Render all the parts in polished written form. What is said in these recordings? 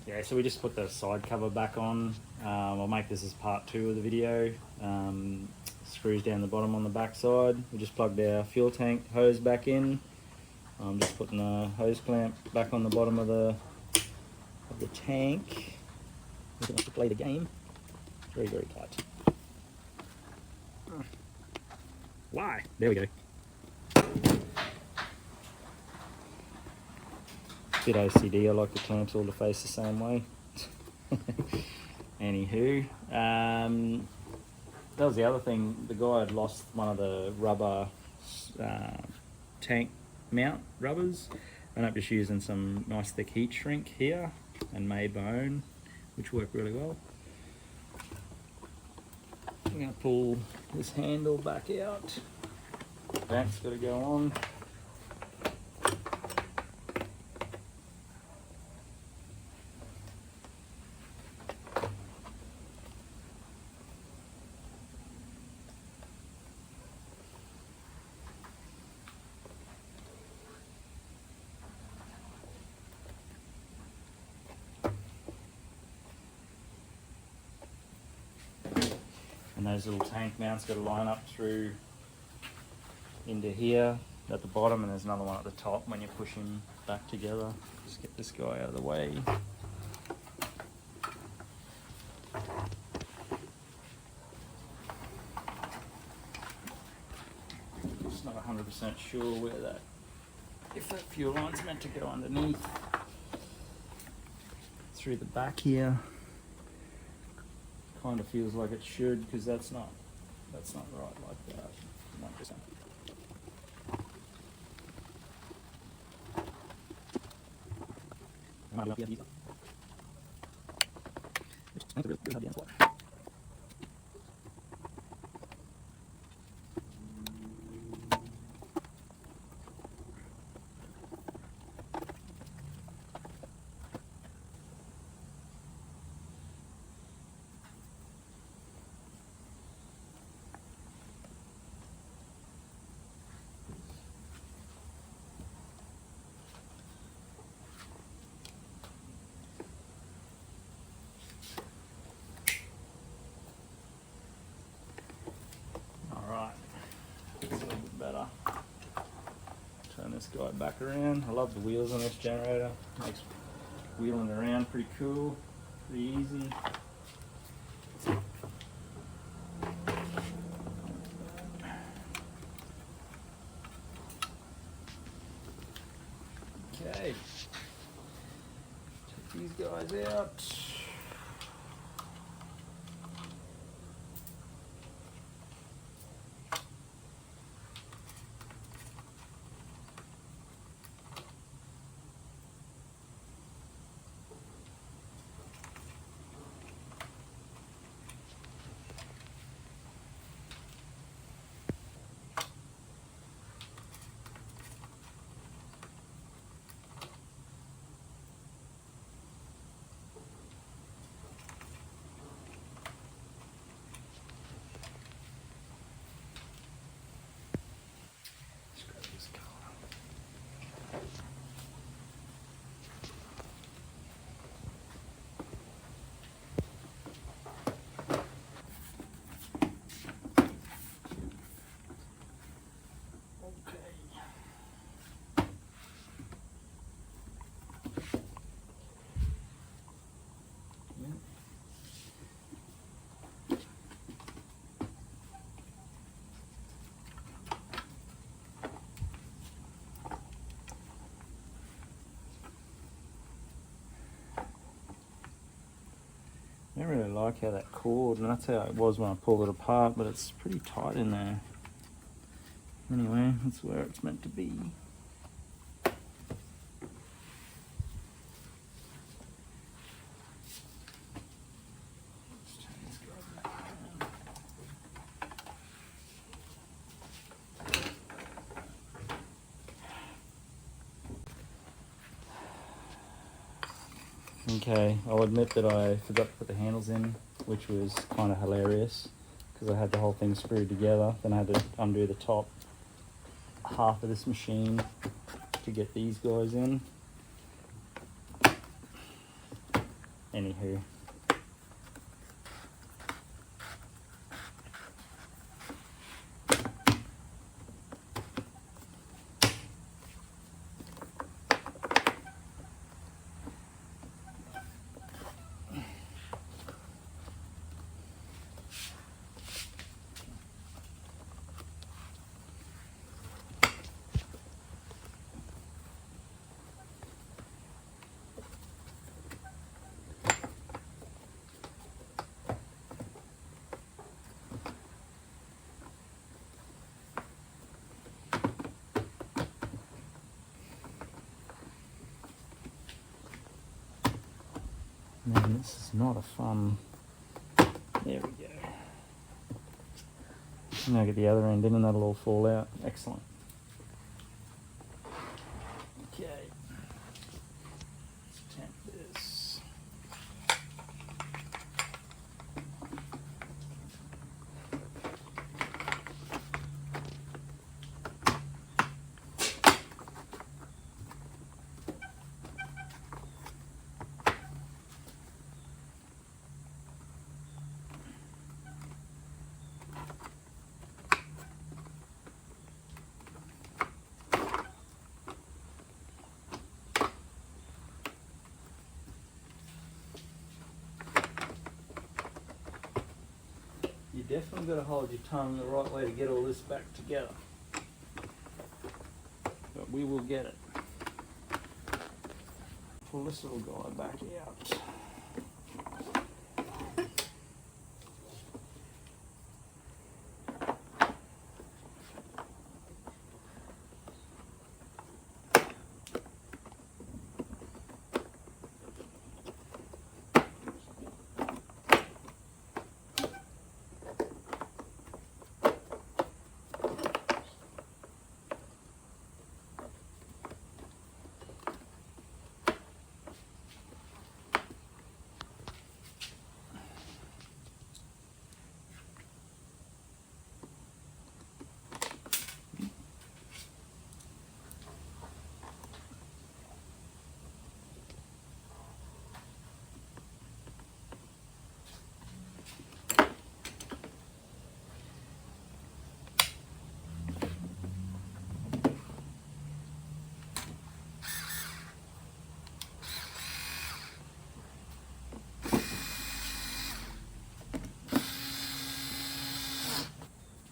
Yeah, so we just put the side cover back on. I'll make this as part 2 of the video. Screws down the bottom on the back side. We just plugged our fuel tank hose back in. I'm just putting the hose clamp back on the bottom of the tank. We can play the game. Very, very tight. Why? There we go. Bit OCD, I like the clamps all to face the same way. Anywho, that was the other thing. The guy had lost one of the rubber tank mount rubbers, and I'm just using some nice thick heat shrink here and made my own, which worked really well. I'm going to pull this handle back out. That's got to go on. And those little tank mounts got to line up through into here at the bottom, and there's another one at the top when you push him back together. Just get this guy out of the way. Just not 100% sure where if that fuel line's meant to go underneath. Through the back here. Kind of feels like it should, because that's not right like that. Might just better. Turn this guy back around. I love the wheels on this generator. Makes wheeling around pretty cool, pretty easy. Okay, check these guys out. I don't really like how that cord, and that's how it was when I pulled it apart, but it's pretty tight in there. Anyway, that's where it's meant to be. Okay, I'll admit that I forgot to put the handles in, which was kind of hilarious because I had the whole thing screwed together. Then I had to undo the top half of this machine to get these guys in. Anywho. Man, this is not a fun. There we go. Now get the other end in and that'll all fall out. Excellent. Okay. Let's tamp this. You definitely got to hold your tongue the right way to get all this back together. But we will get it. Pull this little guy back out.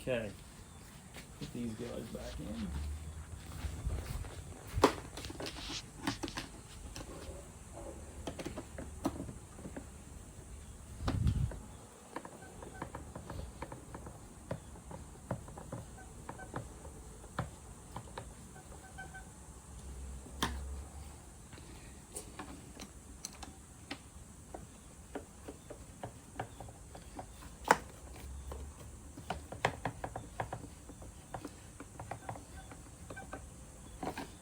Okay, put these guys back in.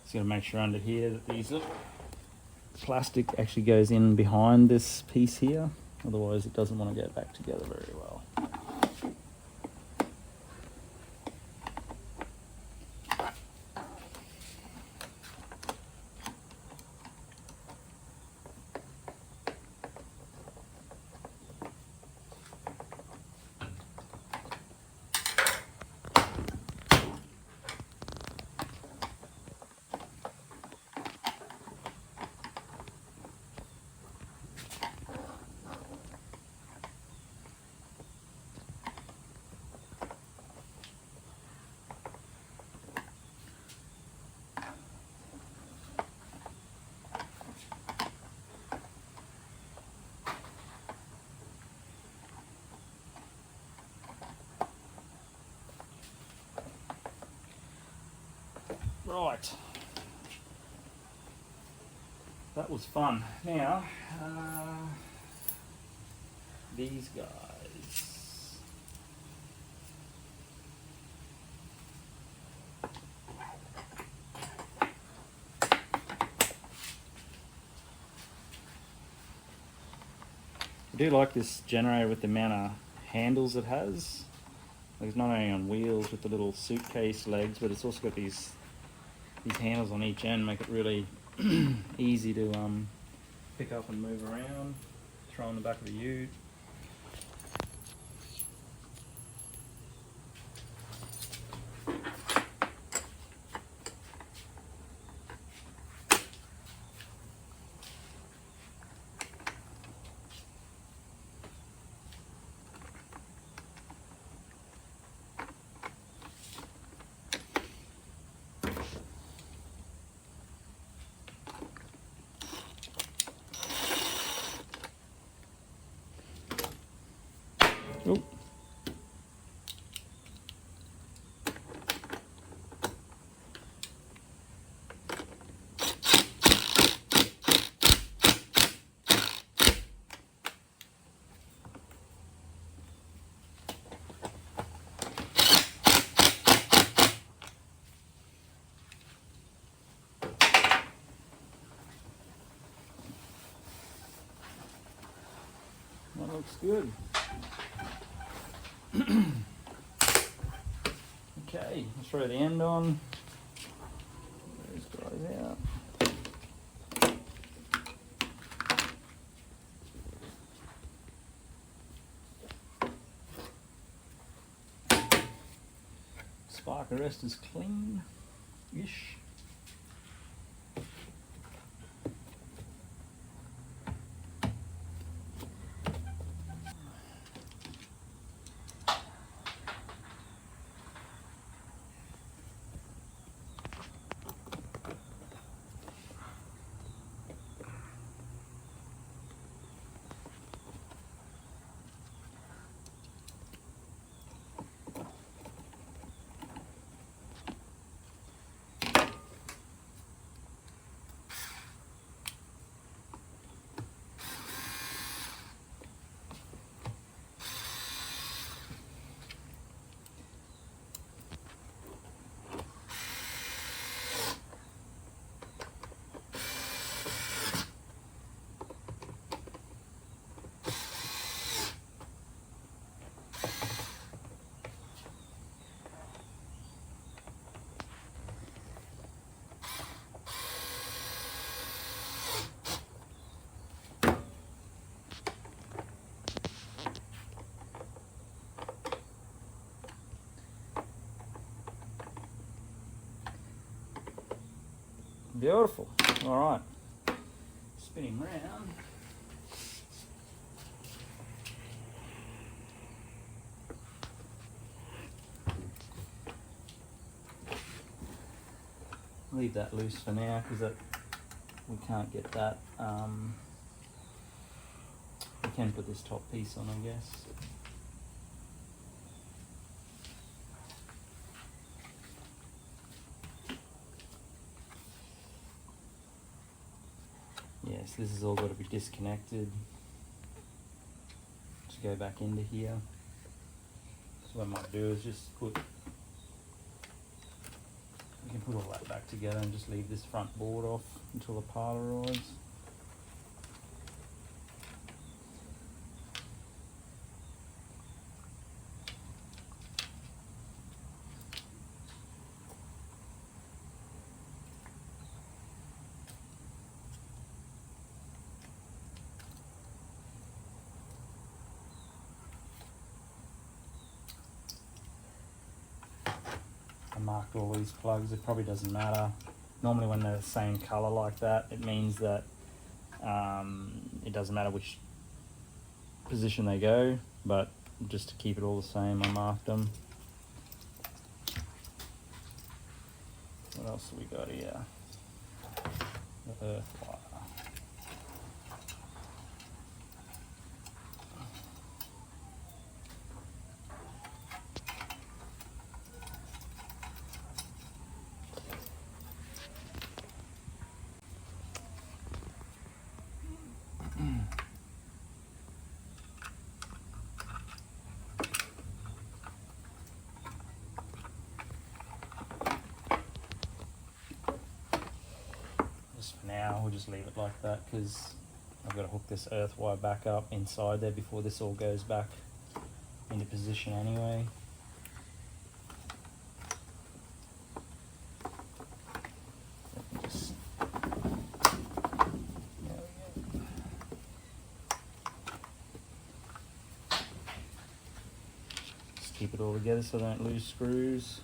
Just got to make sure under here that these plastic actually goes in behind this piece here, otherwise it doesn't want to get back together very well. Right, that was fun. Now, these guys. I do like this generator with the amount of handles it has. Like, it's not only on wheels with the little suitcase legs, but it's also got these handles on each end, make it really easy to pick up and move around. throw on the back of the ute. Oop. That looks good. Okay, let's throw the end on. Those guys out. Spark arrest is clean-ish. Beautiful. All right. Spinning round. Leave that loose for now because we can't get that. We can put this top piece on, I guess. Yes, this has all got to be disconnected to go back into here. So what I might do is just we can put all that back together and just leave this front board off until the parlour arrives. I marked all these plugs. It probably doesn't matter. Normally when they're the same color like that, it means that it doesn't matter which position they go, but just to keep it all the same, I marked them. What else have we got here? The earth wire. Now we'll just leave it like that because I've got to hook this earth wire back up inside there before this all goes back into position anyway. Just, there we go. keep it all together so I don't lose screws.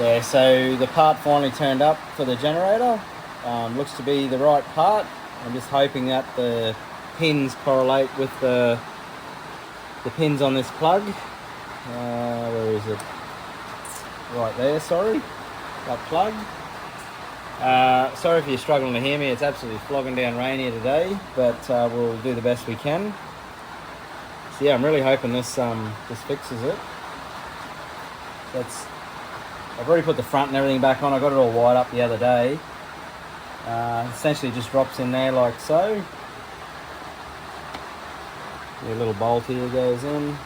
Yeah, so the part finally turned up for the generator. Looks to be the right part. I'm just hoping that the pins correlate with the pins on this plug. Where is it? Right there, sorry. That plug. Sorry if you're struggling to hear me. It's absolutely flogging down rain here today, but we'll do the best we can. So yeah, I'm really hoping this fixes it. I've already put the front and everything back on. I got it all wired up the other day. Essentially just drops in there like so. Your little bolt here goes in.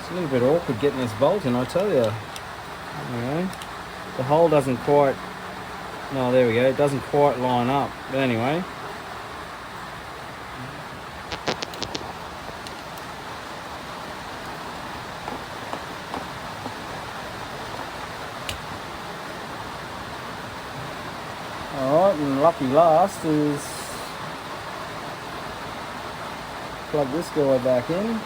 It's a little bit awkward getting this bolt in, I tell you. Anyway, the hole doesn't quite, no, there we go, it doesn't quite line up. But anyway. Alright, and lucky last is plug this guy back in.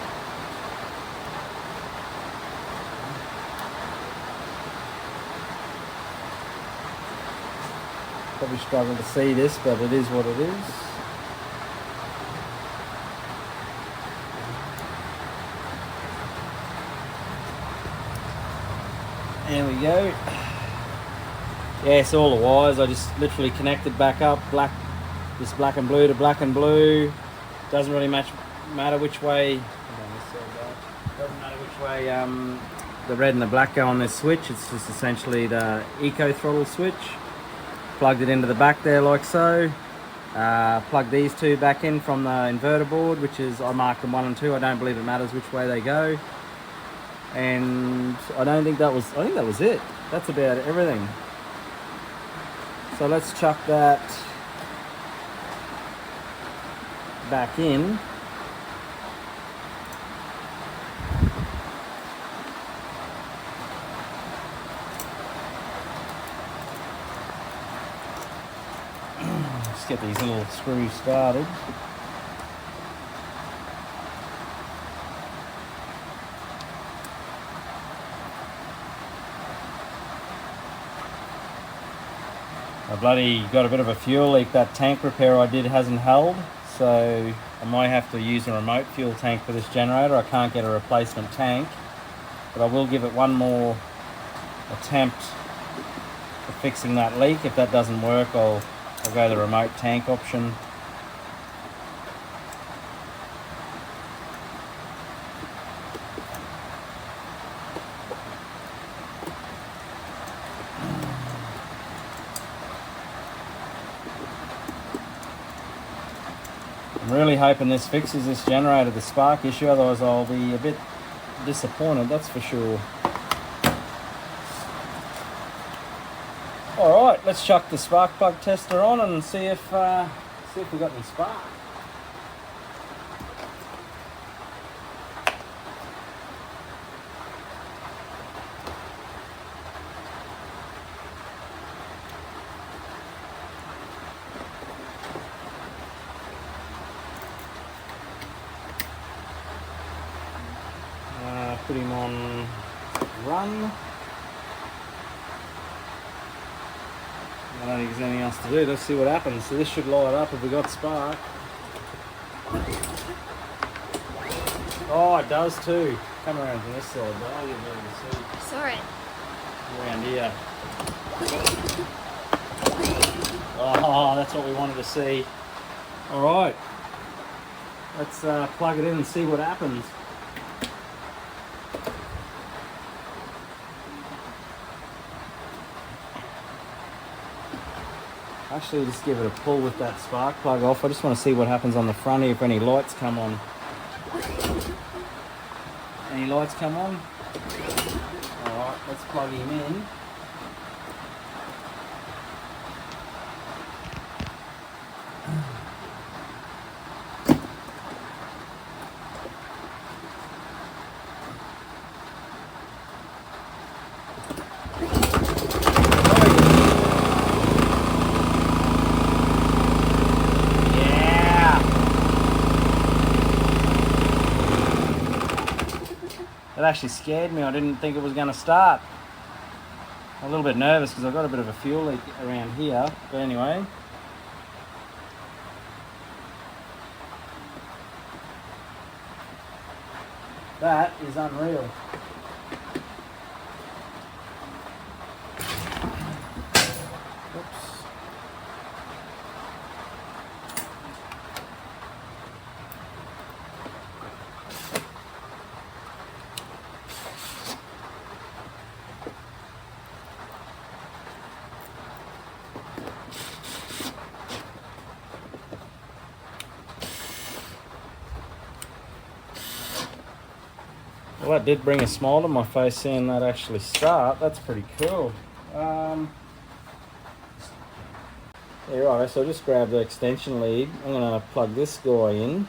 Probably struggling to see this, but it is what it is. There we go. Yeah, so all the wires I just literally connected back up, this black and blue to black and blue. Doesn't really matter which way. Doesn't matter which way the red and the black go on this switch. It's just essentially the eco throttle switch. Plugged it into the back there like so. Plug these two back in from the inverter board, which is, I marked them 1 and 2. I don't believe it matters which way they go. And I think that was it. That's about everything. So let's chuck that back in. Just get these little screws started. I bloody got a bit of a fuel leak. That tank repair I did hasn't held, so I might have to use a remote fuel tank for this generator. I can't get a replacement tank, but I will give it one more attempt at fixing that leak. If that doesn't work, I'll go the remote tank option. I'm really hoping this fixes this generator, the spark issue, otherwise I'll be a bit disappointed, that's for sure. Alright, let's chuck the spark plug tester on and see if we got any spark. Put him on run. I don't think there's anything else to do. Let's see what happens. So this should light up if we got spark. Oh, it does too. Come around to this side, though. You'll be able to see. Sorry. Around here. Oh, that's what we wanted to see. All right. Let's plug it in and see what happens. Actually, just give it a pull with that spark plug off. I just want to see what happens on the front here, if any lights come on. Any lights come on? Alright, let's plug him in. It actually scared me. I didn't think it was going to start. I'm a little bit nervous because I've got a bit of a fuel leak around here. But anyway. That is unreal. Oops. Well, that did bring a smile to my face seeing that actually start. That's pretty cool. Yeah, right, so I'll just grab the extension lead. I'm going to plug this guy in.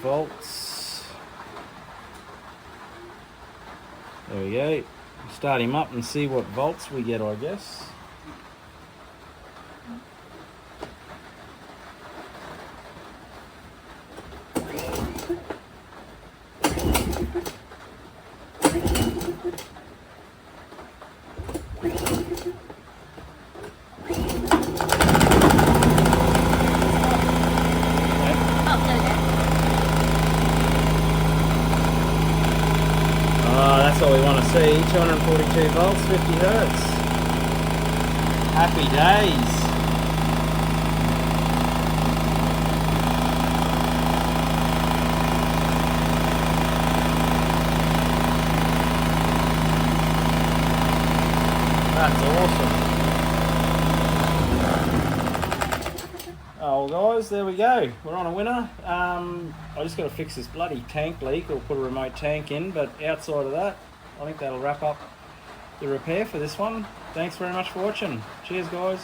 Volts. There we go. Start him up and see what volts we get, I guess. That's all we want to see. 242 volts, 50 hertz. Happy days. That's awesome. Oh, well, guys, there we go. We're on a winner. I just got to fix this bloody tank leak or put a remote tank in, but outside of that, I think that'll wrap up the repair for this one. Thanks very much for watching. Cheers, guys.